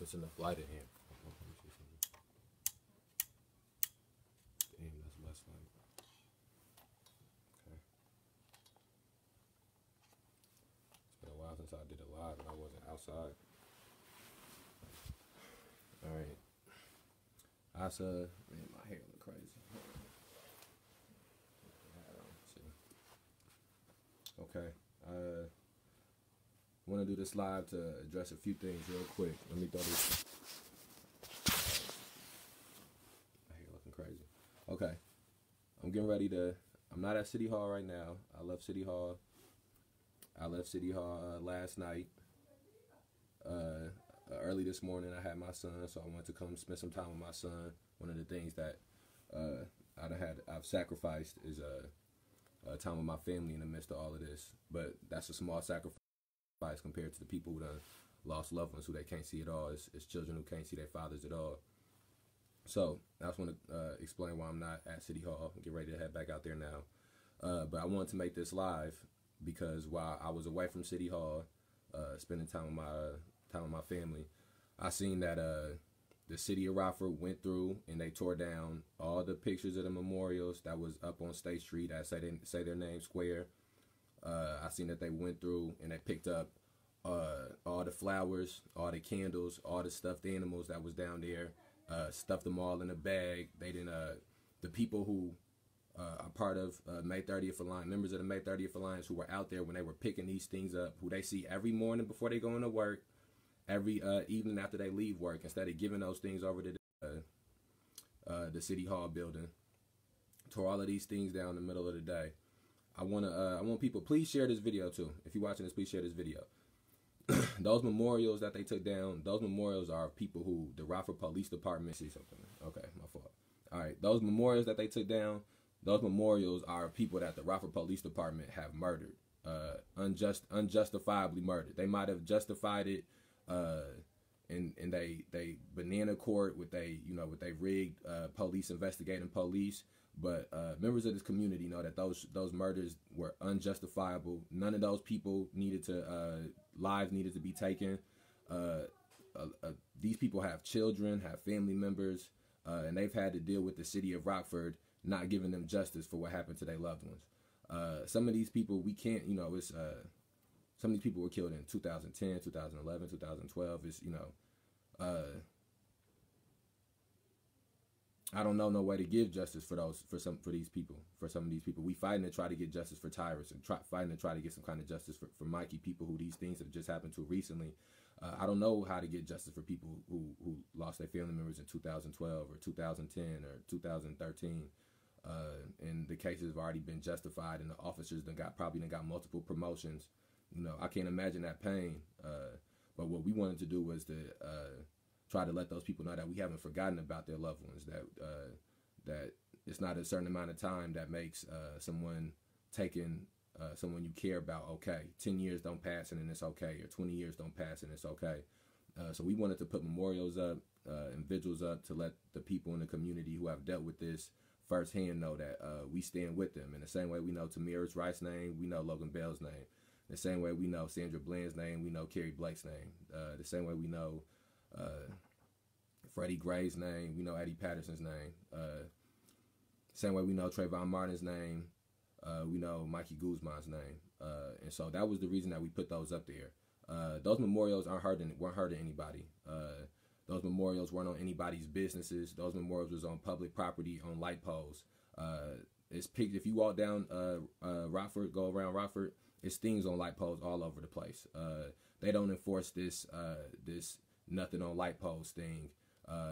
it's enough light in here. Damn, that's less light. Okay. It's been a while since I did it live and I wasn't outside. Alright. Man, my hair look crazy. Okay. Want to do this live to address a few things real quick. Let me throw this. My hair looking crazy. Okay. I'm getting ready to. I'm not at City Hall right now. I left City Hall. I left City Hall last night. Early this morning, I had my son, so I wanted to come spend some time with my son. One of the things that I've sacrificed is time with my family in the midst of all of this. But that's a small sacrifice compared to the people who done lost loved ones who they can't see at all. It's children who can't see their fathers at all. So I just want to explain why I'm not at City Hall. Get ready to head back out there now. But I wanted to make this live because while I was away from City Hall, spending time with my family, I seen that the City of Rockford went through and they tore down all the pictures of the memorials that was up on State Street that say their name square. I seen that they went through and they picked up all the flowers, all the candles, all the stuffed animals that was down there, stuffed them all in a bag. They didn't. The people who are part of May 30th Alliance, members of the May 30th Alliance who were out there when they were picking these things up, who they see every morning before they go into work, every evening after they leave work, instead of giving those things over to the City Hall building, tore all of these things down in the middle of the day. I want people, please share this video too. If you're watching this, please share this video. Those memorials that they took down, those memorials are people who the Rockford Police Department, see something. Okay, my fault. All right, those memorials that they took down, those memorials are people that the Rockford Police Department have murdered, unjustifiably murdered. They might have justified it in they banana court with they rigged police investigating police. But members of this community know that those murders were unjustifiable. None of those people needed to lives needed to be taken. These people have children, have family members, and they've had to deal with the City of Rockford not giving them justice for what happened to their loved ones. Some of these people we can't, it's some of these people were killed in 2010, 2011, 2012. It's I don't know no way to give justice for some of these people. We fighting to try to get justice for Tyrus and fighting to try to get some kind of justice for Mikey, people who these things have just happened to recently. I don't know how to get justice for people who lost their family members in 2012 or 2010 or 2013. And the cases have already been justified, and the officers probably got multiple promotions. I can't imagine that pain. But what we wanted to do was to try to let those people know that we haven't forgotten about their loved ones, that it's not a certain amount of time that makes someone taking someone you care about okay. 10 years don't pass and then it's okay, or 20 years don't pass and it's okay. So we wanted to put memorials up and vigils up to let the people in the community who have dealt with this firsthand know that we stand with them. In the same way we know Tamira's Rice's name, we know Logan Bell's name. The same way we know Sandra Bland's name, we know Carrie Blake's name. The same way we know Freddie Gray's name, we know Eddie Patterson's name. Same way we know Trayvon Martin's name, we know Mikey Guzman's name. And so that was the reason that we put those up there. Those memorials weren't hurting anybody. Those memorials weren't on anybody's businesses. Those memorials was on public property, on light poles. If you walk down Rockford, go around Rockford, it's things on light poles all over the place. They don't enforce this nothing on light poles thing.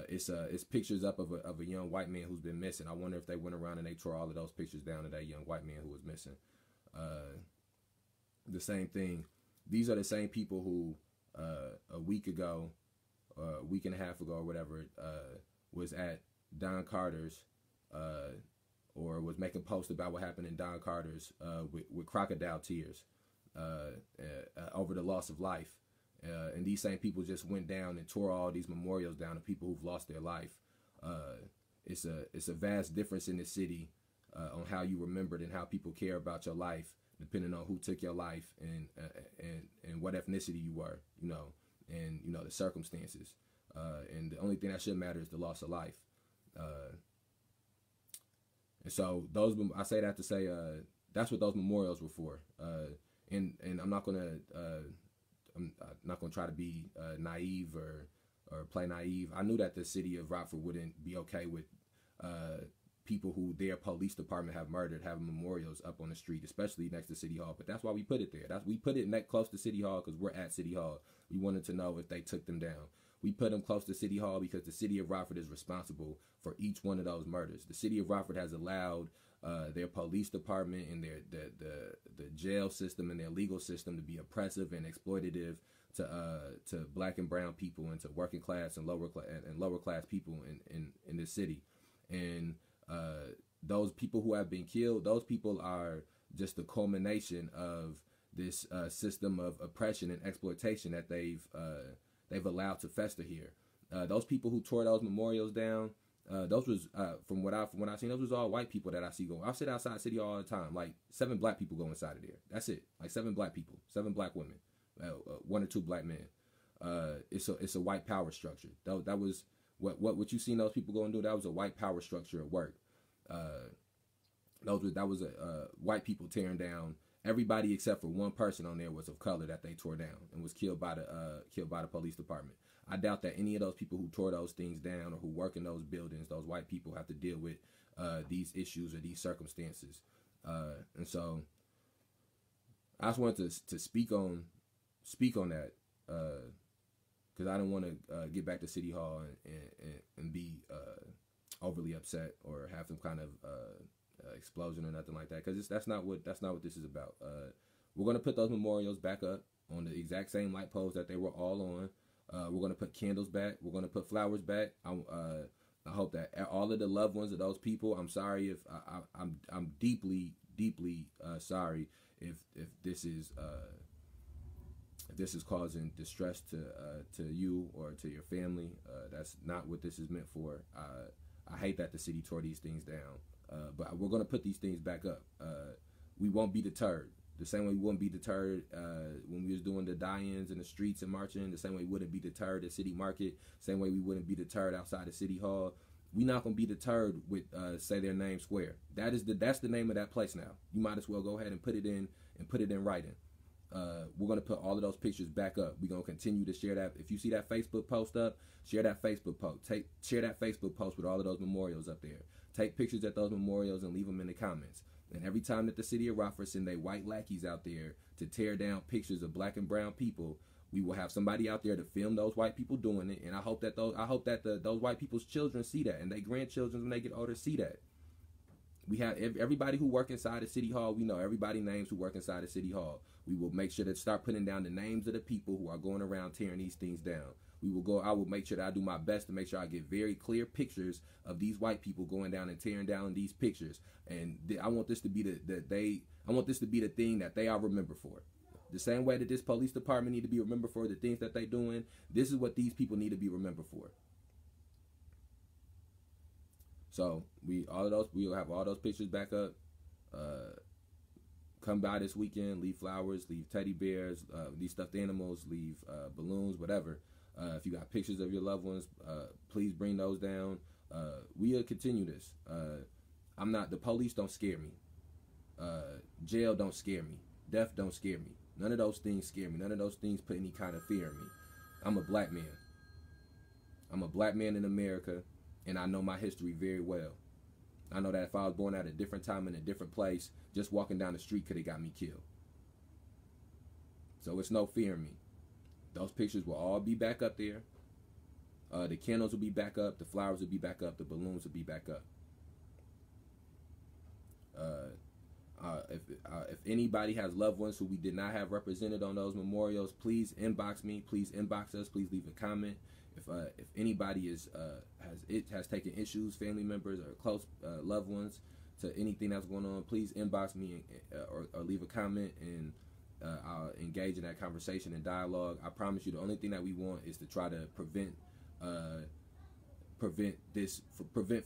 It's pictures up of a young white man who's been missing. I wonder if they went around and they tore all of those pictures down of that young white man who was missing. The same thing. These are the same people who a week ago, a week and a half ago or whatever, was at Don Carter's or was making posts about what happened in Don Carter's with crocodile tears over the loss of life. And these same people just went down and tore all these memorials down to people who've lost their life. It's a vast difference in the city on how you remembered and how people care about your life, depending on who took your life and what ethnicity you were, and the circumstances. and the only thing that should matter is the loss of life. And so I say that to say that's what those memorials were for. And I'm not gonna try to be naive or play naive. I knew that the city of Rockford wouldn't be okay with people who their police department have murdered having memorials up on the street, especially next to City Hall. But that's why we put it there. We put it close to City Hall because we're at City Hall. We wanted to know if they took them down. We put them close to City Hall because the city of Rockford is responsible for each one of those murders. The city of Rockford has allowed their police department and the jail system and their legal system to be oppressive and exploitative to black and brown people and to working class and lower class people in this city. And those people who have been killed, those people are just the culmination of this system of oppression and exploitation that they've allowed to fester here. Those people who tore those memorials down, those was from what I've seen, those was all white people that I see go. I sit outside City Hall all the time. Like 7 black people go inside of there. That's it. Like 7 black people, 7 black women, 1 or 2 black men. It's a white power structure. That was what you seen those people go and do. That was a white power structure at work. That was white people tearing down. Everybody except for one person on there was of color that they tore down and was killed by the police department. I doubt that any of those people who tore those things down or who work in those buildings, those white people, have to deal with these issues or these circumstances. And so I just wanted to speak on that because I don't want to get back to City Hall and be overly upset or have some kind of explosion or nothing like that, because that's not what this is about. We're going to put those memorials back up on the exact same light poles that they were all on. We're going to put candles back. We're going to put flowers back. I hope that all of the loved ones of those people, I'm sorry if I'm deeply sorry if this is causing distress to you or to your family. That's not what this is meant for. I hate that the city tore these things down. But we're going to put these things back up. We won't be deterred. The same way we wouldn't be deterred when we was doing the die-ins in the streets and marching. The same way we wouldn't be deterred at City Market. Same way we wouldn't be deterred outside of City Hall. We're not going to be deterred with Say Their Name Square. That's the name of that place now. You might as well go ahead and put it in writing. We're going to put all of those pictures back up. We're going to continue to share that. If you see that Facebook post up, share that Facebook post. Share that Facebook post with all of those memorials up there. Take pictures at those memorials and leave them in the comments. And every time that the city of Rockford send their white lackeys out there to tear down pictures of black and brown people, we will have somebody out there to film those white people doing it. And I hope that those white people's children see that, and their grandchildren when they get older see that. We have everybody who work inside of City Hall. We know everybody names who work inside of City Hall. We will make sure to start putting down the names of the people who are going around tearing these things down. I will make sure that I do my best to make sure I get very clear pictures of these white people going down and tearing down these pictures. And I want this to be the thing that they are remembered for. The same way that this police department need to be remembered for the things that they're doing, this is what these people need to be remembered for. So we'll have all those pictures back up. Come by this weekend, leave flowers, leave teddy bears, leave stuffed animals, leave balloons, whatever. If you got pictures of your loved ones, please bring those down. We'll continue this. The police don't scare me. Jail don't scare me. Death don't scare me. None of those things scare me. None of those things put any kind of fear in me. I'm a black man. I'm a black man in America, and I know my history very well. I know that if I was born at a different time in a different place, just walking down the street could have got me killed. So it's no fear in me. Those pictures will all be back up there. The candles will be back up. The flowers will be back up. The balloons will be back up. If anybody has loved ones who we did not have represented on those memorials, please inbox me. Please inbox us. Please leave a comment. If anybody has taken issues, family members or close loved ones, to anything that's going on, please inbox me or leave a comment, and I'll engage in that conversation and dialogue. I promise you, the only thing that we want is to try to prevent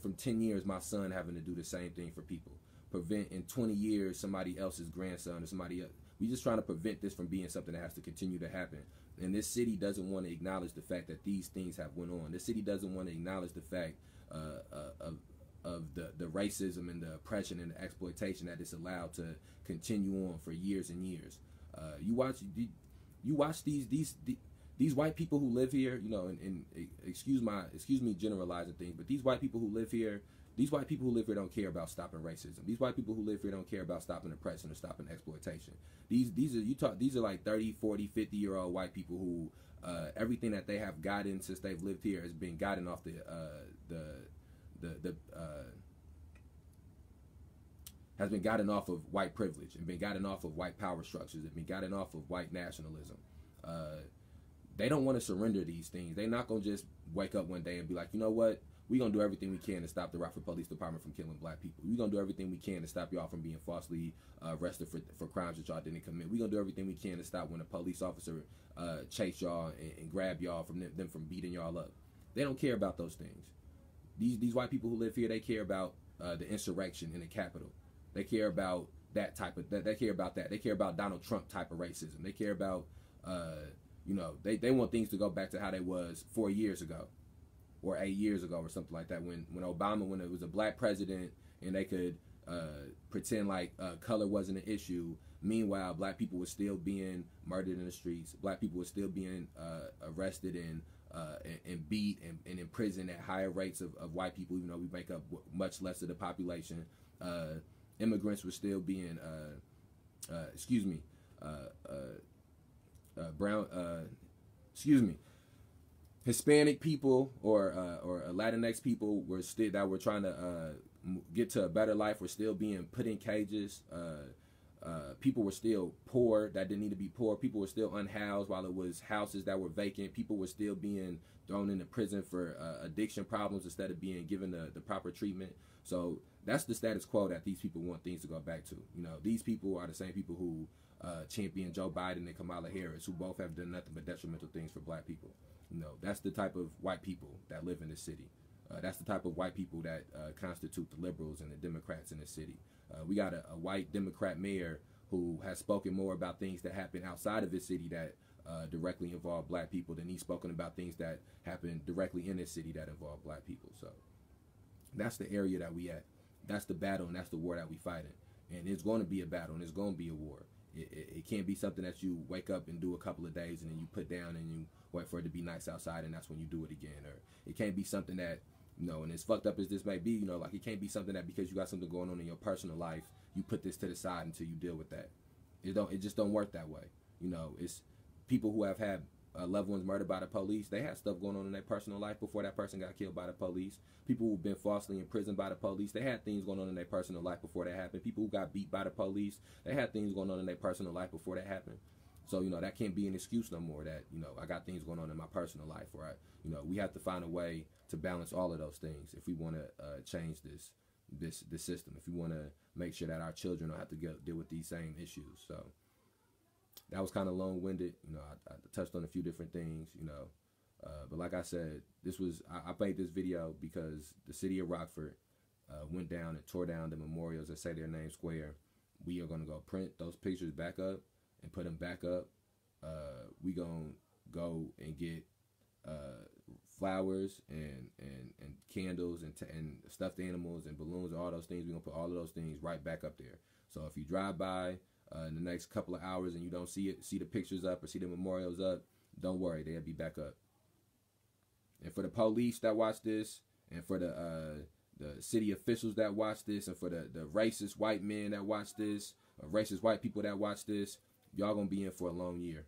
from 10 years my son having to do the same thing for people. Prevent in 20 years somebody else's grandson or somebody else. We just trying to prevent this from being something that has to continue to happen. And this city doesn't want to acknowledge the fact that these things have went on. This city doesn't want to acknowledge the fact of the racism and the oppression and the exploitation that is allowed to continue on for years and years. You watch these white people who live here, you know, and excuse me generalizing things, but these white people who live here, don't care about stopping racism. These white people who live here don't care about stopping oppression or stopping exploitation. These are like 30, 40, 50-year-old white people who everything that they have gotten since they've lived here has been gotten off has been gotten off of white privilege and been gotten off of white power structures and been gotten off of white nationalism. They don't want to surrender these things. They're not going to just wake up one day and be like, you know what? We're going to do everything we can to stop the Rockford Police Department from killing black people. We're going to do everything we can to stop y'all from being falsely arrested for crimes that y'all didn't commit. We're going to do everything we can to stop when a police officer chase y'all and grab y'all from them from beating y'all up. They don't care about those things. These white people who live here, they care about the insurrection in the Capitol. They care about that type of that. They care about that. They care about Donald Trump type of racism. They care about you know, they want things to go back to how they was 4 years ago or 8 years ago or something like that, when Obama, when it was a black president and they could pretend like color wasn't an issue. Meanwhile, black people were still being murdered in the streets. Black people were still being arrested and beat and imprisoned at higher rates of white people, even though we make up much less of the population. Immigrants were still being Hispanic people or Latinx people were still that were trying to get to a better life were still being put in cages. People were still poor that didn't need to be poor. People were still unhoused while it was houses that were vacant. People were still being thrown into prison for addiction problems instead of being given the proper treatment. So that's the status quo that these people want things to go back to. You know, these people are the same people who champion Joe Biden and Kamala Harris, who both have done nothing but detrimental things for black people. You know, that's the type of white people that live in this city. That's the type of white people that constitute the liberals and the Democrats in the city. We got a white Democrat mayor who has spoken more about things that happen outside of his city that directly involve black people than he's spoken about things that happen directly in his city that involve black people. So that's the area that we at. That's the battle and that's the war that we fighting. And it's going to be a battle and it's going to be a war. It can't be something that you wake up and do a couple of days and then you put down and you wait for it to be nice outside and that's when you do it again. Or it can't be something that, you know, and as fucked up as this may be, you know, like it can't be something that because you got something going on in your personal life, you put this to the side until you deal with that. It just don't work that way. You know, it's people who have had loved ones murdered by the police. They had stuff going on in their personal life before that person got killed by the police. People who've been falsely imprisoned by the police, they had things going on in their personal life before that happened. People who got beat by the police, they had things going on in their personal life before that happened. So, you know, that can't be an excuse no more that, you know, I got things going on in my personal life, right? You know, we have to find a way to balance all of those things if we want to change this system, if we want to make sure that our children don't have to deal with these same issues. So that was kind of long-winded. You know, I touched on a few different things, you know. But like I said, I made this video because the city of Rockford went down and tore down the memorials that say their name square. We are going to go print those pictures back up and put them back up. We going to go and get flowers and candles and stuffed animals and balloons and all those things. We're going to put all of those things right back up there. So if you drive by in the next couple of hours and you don't see the pictures up or see the memorials up, don't worry, they'll be back up. And for the police that watch this, and for the city officials that watch this, and for the racist white men that watch this, or racist white people that watch this, y'all gonna be in for a long year.